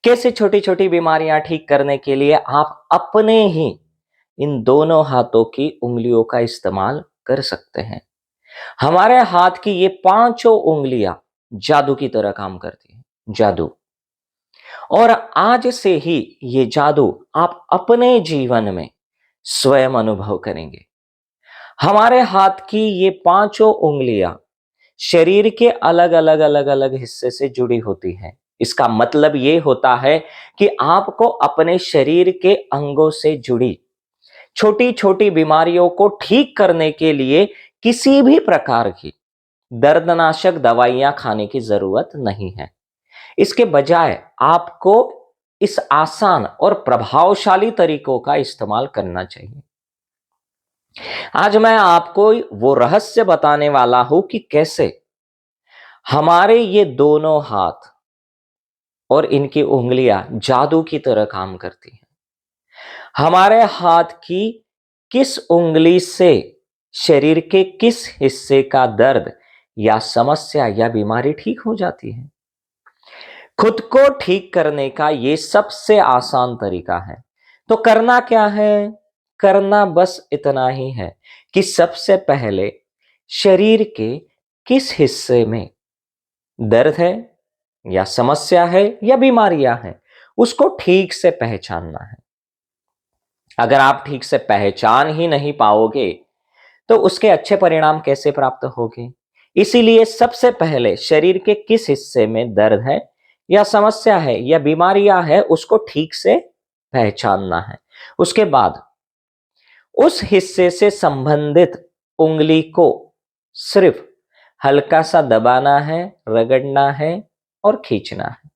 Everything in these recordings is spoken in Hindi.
कैसे छोटी छोटी बीमारियां ठीक करने के लिए आप अपने ही इन दोनों हाथों की उंगलियों का इस्तेमाल कर सकते हैं। हमारे हाथ की ये पांचों उंगलियां जादू की तरह काम करती हैं, जादू। और आज से ही ये जादू आप अपने जीवन में स्वयं अनुभव करेंगे। हमारे हाथ की ये पांचों उंगलियां शरीर के अलग अलग हिस्से से जुड़ी होती हैं। इसका मतलब ये होता है कि आपको अपने शरीर के अंगों से जुड़ी छोटी छोटी बीमारियों को ठीक करने के लिए किसी भी प्रकार की दर्दनाशक दवाइयां खाने की जरूरत नहीं है। इसके बजाय आपको इस आसान और प्रभावशाली तरीकों का इस्तेमाल करना चाहिए। आज मैं आपको वो रहस्य बताने वाला हूं कि कैसे हमारे ये दोनों हाथ और इनकी उंगलियां जादू की तरह काम करती हैं। हमारे हाथ की किस उंगली से शरीर के किस हिस्से का दर्द या समस्या या बीमारी ठीक हो जाती है। खुद को ठीक करने का ये सबसे आसान तरीका है। तो करना क्या है? करना बस इतना ही है कि सबसे पहले शरीर के किस हिस्से में दर्द है या समस्या है या बीमारियां हैं, उसको ठीक से पहचानना है। अगर आप ठीक से पहचान ही नहीं पाओगे तो उसके अच्छे परिणाम कैसे प्राप्त होंगे? इसीलिए सबसे पहले शरीर के किस हिस्से में दर्द है या समस्या है या बीमारियां है, उसको ठीक से पहचानना है। उसके बाद उस हिस्से से संबंधित उंगली को सिर्फ हल्का सा दबाना है, रगड़ना है और खींचना है।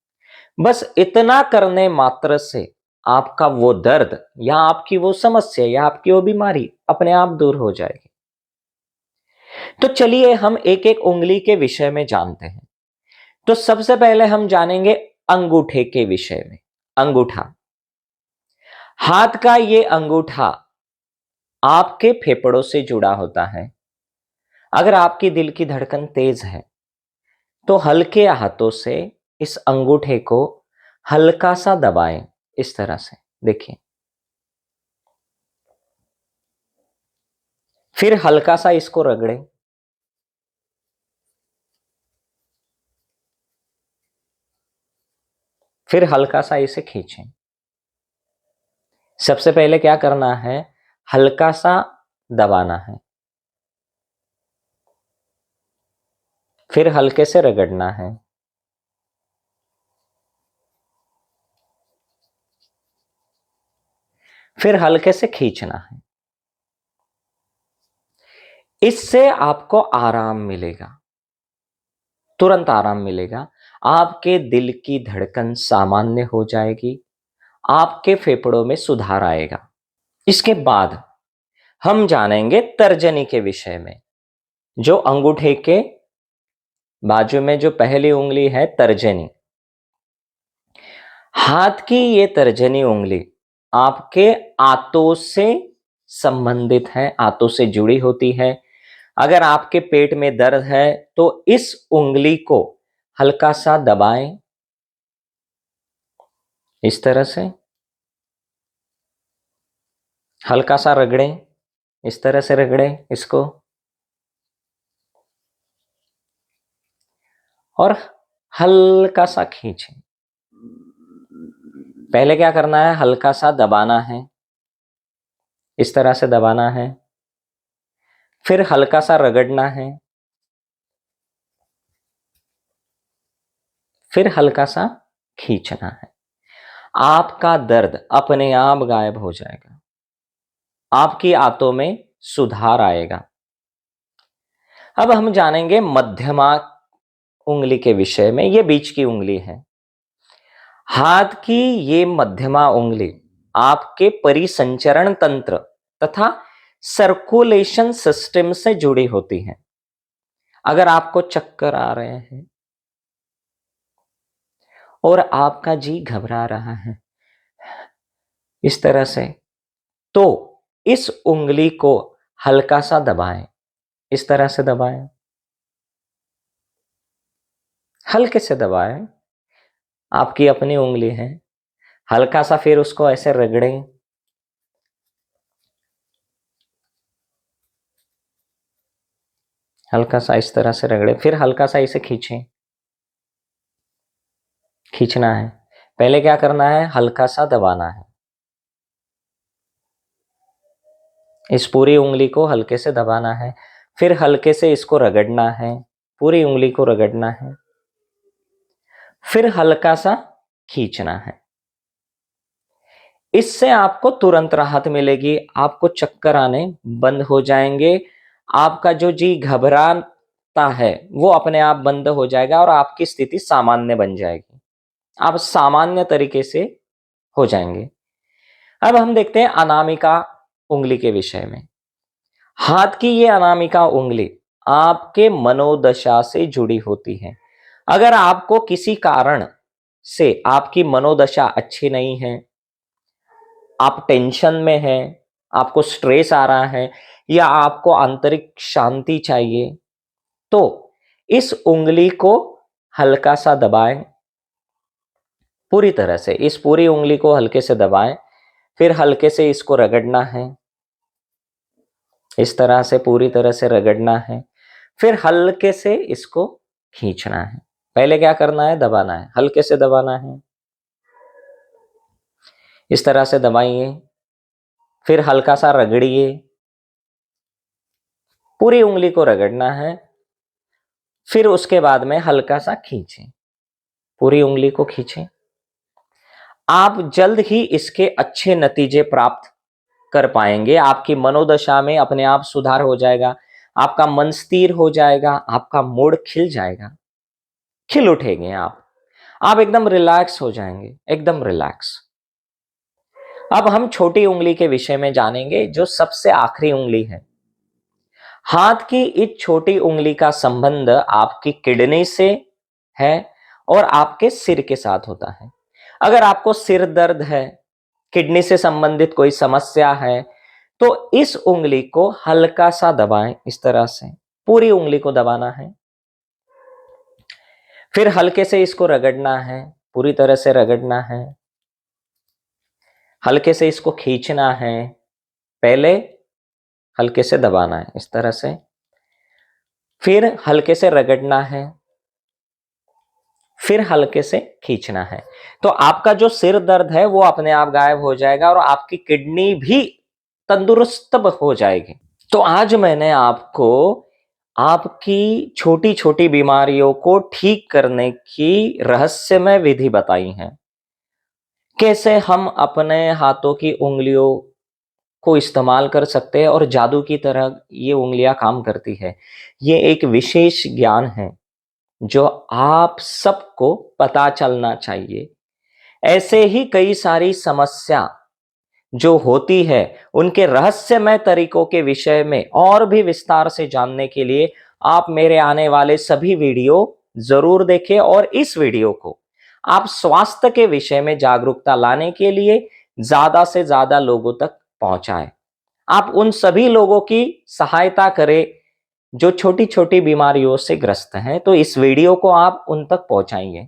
बस इतना करने मात्र से आपका वो दर्द या आपकी वो समस्या या आपकी वो बीमारी अपने आप दूर हो जाएगी। तो चलिए हम एक एक उंगली के विषय में जानते हैं। तो सबसे पहले हम जानेंगे अंगूठे के विषय में। अंगूठा, हाथ का ये अंगूठा आपके फेफड़ों से जुड़ा होता है। अगर आपकी दिल की धड़कन तेज है तो हल्के हाथों से इस अंगूठे को हल्का सा दबाएं, इस तरह से देखिए। फिर हल्का सा इसको रगड़ें। फिर हल्का सा इसे खींचें। सबसे पहले क्या करना है? हल्का सा दबाना है, फिर हल्के से रगड़ना है, फिर हल्के से खींचना है। इससे आपको आराम मिलेगा, तुरंत आराम मिलेगा। आपके दिल की धड़कन सामान्य हो जाएगी, आपके फेफड़ों में सुधार आएगा। इसके बाद हम जानेंगे तर्जनी के विषय में। जो अंगूठे के बाजू में जो पहली उंगली है, तर्जनी, हाथ की ये तर्जनी उंगली आपके आंतों से संबंधित है, आंतों से जुड़ी होती है। अगर आपके पेट में दर्द है तो इस उंगली को हल्का सा दबाएं, इस तरह से हल्का सा रगड़ें, इस तरह से रगड़ें इसको, और हल्का सा खींचें। पहले क्या करना है? हल्का सा दबाना है, इस तरह से दबाना है, फिर हल्का सा रगड़ना है, फिर हल्का सा खींचना है। आपका दर्द अपने आप गायब हो जाएगा, आपकी आंतों में सुधार आएगा। अब हम जानेंगे मध्यमा उंगली के विषय में। ये बीच की उंगली है। हाथ की ये मध्यमा उंगली आपके परिसंचरण तंत्र तथा सर्कुलेशन सिस्टम से जुड़ी होती है। अगर आपको चक्कर आ रहे हैं और आपका जी घबरा रहा है इस तरह से, तो इस उंगली को हल्का सा दबाएं, इस तरह से दबाएं, हल्के से दबाएं। आपकी अपनी उंगली है, हल्का सा फिर उसको ऐसे रगड़ें, हल्का सा इस तरह से रगड़े, फिर हल्का सा इसे खींचें, खींचना है। पहले क्या करना है, हल्का सा दबाना है, इस पूरी उंगली को हल्के से दबाना है, फिर हल्के से इसको रगड़ना है, पूरी उंगली को रगड़ना है, फिर हल्का सा खींचना है। इससे आपको तुरंत राहत मिलेगी, आपको चक्कर आने बंद हो जाएंगे, आपका जो जी घबराता है वो अपने आप बंद हो जाएगा और आपकी स्थिति सामान्य बन जाएगी, आप सामान्य तरीके से हो जाएंगे। अब हम देखते हैं अनामिका उंगली के विषय में। हाथ की ये अनामिका उंगली आपके मनोदशा से जुड़ी होती है। अगर आपको किसी कारण से आपकी मनोदशा अच्छी नहीं है, आप टेंशन में हैं, आपको स्ट्रेस आ रहा है या आपको आंतरिक शांति चाहिए, तो इस उंगली को हल्का सा दबाएं, पूरी तरह से इस पूरी उंगली को हल्के से दबाएं, फिर हल्के से इसको रगड़ना है, इस तरह से पूरी तरह से रगड़ना है, फिर हल्के से इसको खींचना है। पहले क्या करना है, दबाना है, हल्के से दबाना है, इस तरह से दबाइए, फिर हल्का सा रगड़िए, पूरी उंगली को रगड़ना है, फिर उसके बाद में हल्का सा खींचें, पूरी उंगली को खींचें। आप जल्द ही इसके अच्छे नतीजे प्राप्त कर पाएंगे, आपकी मनोदशा में अपने आप सुधार हो जाएगा, आपका मन स्थिर हो जाएगा, आपका मूड खिल जाएगा, खिल उठेंगे आप एकदम रिलैक्स हो जाएंगे, एकदम रिलैक्स। अब हम छोटी उंगली के विषय में जानेंगे, जो सबसे आखिरी उंगली है। हाथ की इस छोटी उंगली का संबंध आपकी किडनी से है और आपके सिर के साथ होता है। अगर आपको सिर दर्द है, किडनी से संबंधित कोई समस्या है, तो इस उंगली को हल्का सा दबाएं, इस तरह से पूरी उंगली को दबाना है, फिर हल्के से इसको रगड़ना है, पूरी तरह से रगड़ना है, हल्के से इसको खींचना है, पहले हल्के से दबाना है इस तरह से, फिर हल्के से रगड़ना है, फिर हल्के से खींचना है। तो आपका जो सिर दर्द है वो अपने आप गायब हो जाएगा और आपकी किडनी भी तंदुरुस्त हो जाएगी। तो आज मैंने आपको आपकी छोटी छोटी बीमारियों को ठीक करने की रहस्यमय विधि बताई है, कैसे हम अपने हाथों की उंगलियों को इस्तेमाल कर सकते हैं और जादू की तरह ये उंगलियां काम करती है। ये एक विशेष ज्ञान है जो आप सबको पता चलना चाहिए। ऐसे ही कई सारी समस्या जो होती है, उनके रहस्यमय तरीकों के विषय में और भी विस्तार से जानने के लिए आप मेरे आने वाले सभी वीडियो जरूर देखें और इस वीडियो को आप स्वास्थ्य के विषय में जागरूकता लाने के लिए ज्यादा से ज्यादा लोगों तक पहुंचाएं। आप उन सभी लोगों की सहायता करें जो छोटी छोटी बीमारियों से ग्रस्त हैं, तो इस वीडियो को आप उन तक पहुंचाइए।